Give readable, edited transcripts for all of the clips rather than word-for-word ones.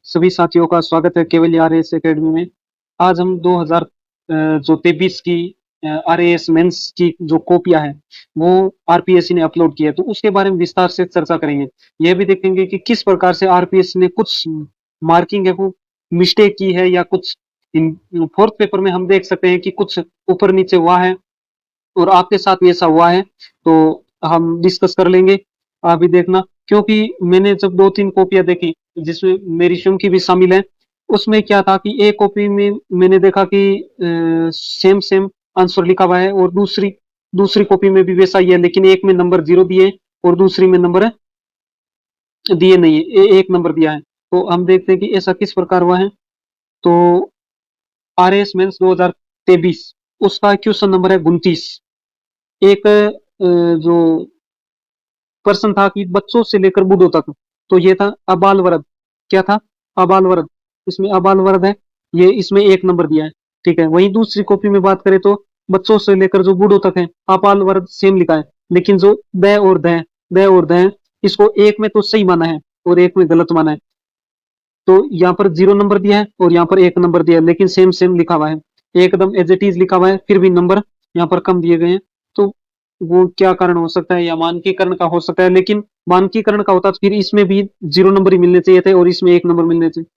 सभी साथियों का स्वागत है केवल आरएएस एकेडमी में। आज हम 2023 की आरएएस मेंस की जो कॉपियां हैं वो आरपीएससी ने अपलोड की है, तो उसके बारे में विस्तार से चर्चा करेंगे। यह भी देखेंगे कि किस प्रकार से आरपीएससी ने कुछ मार्किंग है वो मिस्टेक की है, या कुछ फोर्थ पेपर में हम देख सकते हैं कि कुछ ऊपर नीचे हुआ है और आपके साथ भी ऐसा हुआ है, तो हम डिस्कस कर लेंगे। आप भी देखना, क्योंकि मैंने जब 2-3 कॉपियां देखी जिसमें मेरी स्वयं की भी शामिल है, उसमें क्या था कि एक कॉपी में मैंने देखा कि सेम सेम आंसर लिखा हुआ है, और दूसरी दूसरी कॉपी में भी वैसा ही है, लेकिन एक में नंबर 0 दिए और दूसरी में नंबर दिए नहीं है, एक नंबर दिया है। तो हम देखते हैं कि ऐसा किस प्रकार हुआ है। तो आरएएस मेंस 2023 उसका क्वेश्चन नंबर है 29। एक जो प्रश्न था कि बच्चों से लेकर बूढ़ों तक, तो ये था अबाल वरद। क्या था? अबाल वरद। इसमें अबाल वरद है, ये इसमें एक नंबर दिया है। ठीक है, वहीं दूसरी कॉपी में बात करें तो बच्चों से लेकर जो बूढ़ों तक है अपाल वरद सेम लिखा है, लेकिन जो द और द इसको एक में तो सही माना है और एक में गलत माना है। तो यहाँ पर 0 नंबर दिया है और यहाँ पर 1 नंबर दिया है, लेकिन सेम सेम लिखा हुआ है, एकदम एज इट इज लिखा हुआ है, फिर भी नंबर यहाँ पर कम दिए गए हैं। तो वो क्या कारण हो सकता है, या मानकीकरण का हो सकता है, लेकिन मानकीकरण का होता तो फिर इसमें भी 0 नंबर ही मिलने चाहिए थे और इसमें 1 नंबर मिलने चाहिए।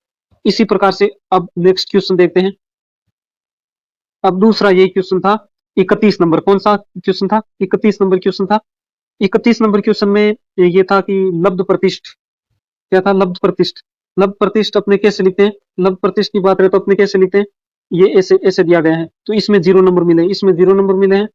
इसी प्रकार से अब नेक्स्ट क्वेश्चन देखते हैं। अब दूसरा यही क्वेश्चन था 31 नंबर। कौन सा क्वेश्चन था? 31 नंबर क्वेश्चन था। 31 नंबर क्वेश्चन में ये था कि लब्ध प्रतिष्ठ। क्या था? लब्ध प्रतिष्ठ। लब्ध प्रतिष्ठ अपने कैसे लिखते हैं? लब्ध प्रतिष्ठ की बात करें तो अपने कैसे लिखते हैं? ये ऐसे ऐसे दिया गया है, तो इसमें 0 नंबर मिले, इसमें 0 नंबर मिले हैं।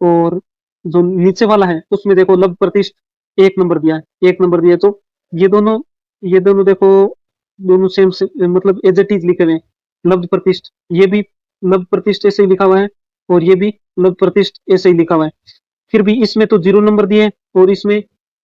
और जो नीचे वाला है उसमें देखो लब्ध प्रतिष्ठ 1 नंबर दिया है, 1 नंबर दिया है। तो ये दोनों देखो, दोनों सेम से, मतलब एज इट इज लिखे हुए हैं। लब्ध प्रतिष्ठ, ये भी लब्ध प्रतिष्ठ ऐसे ही लिखा हुआ है और ये भी लब्ध प्रतिष्ठ ऐसे ही लिखा हुआ है। फिर भी इसमें तो 0 नंबर दिए और इसमें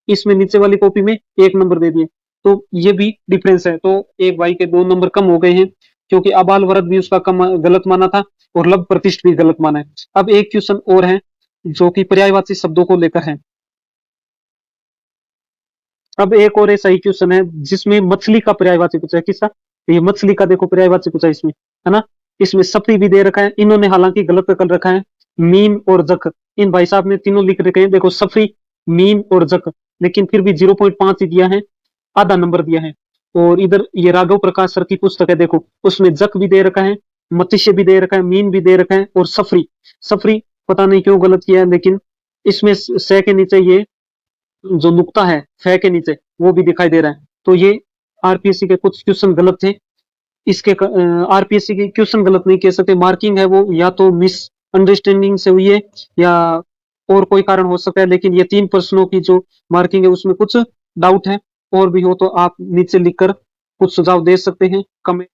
इसमें नीचे वाली कॉपी में 1 नंबर दे दिए, तो ये भी डिफरेंस है। तो एक भाई के 2 नंबर कम हो गए हैं, क्योंकि अबाल वरद भी उसका कम गलत माना था और लब्ध प्रतिष्ठ भी गलत माना है। अब एक क्वेश्चन और है जो कि पर्यायवाची शब्दों को लेकर है। अब एक और ऐसा ही क्वेश्चन है जिसमें मछली का पर्यायवाची पूछा है। किसका? ये मछली का देखो पर्यायवाची पूछा है इसमें, है ना। इसमें सप्री भी दे रखा है, इन्होंने हालांकि गलत कर रखा है। मीन और जक, इन भाई साहब ने तीनों लिख रखे हैं, देखो सफरी, मीन और जक, लेकिन फिर भी 0.5 ही दिया है, आधा नंबर दिया है। और इधर ये राघव प्रकाश सर की पुस्तक है, देखो उसमें जक भी दे रखा है, मत्स्य भी दे रखा है, मीन भी दे रखा है, और सफरी, सफरी पता नहीं क्यों गलत किया है, लेकिन इसमें स के नीचे ये जो नुक्ता है फे के नीचे वो भी दिखाई दे रहा है। तो ये आरपीएससी के कुछ क्वेश्चन गलत थे। इसके आरपीएससी के क्वेश्चन गलत नहीं कह सकते, मार्किंग है वो या तो मिस अंडरस्टैंडिंग से हुई है या और कोई कारण हो सकता है, लेकिन ये 3 प्रश्नों की जो मार्किंग है उसमें कुछ डाउट है। और भी हो तो आप नीचे लिखकर कुछ सुझाव दे सकते हैं कमेंट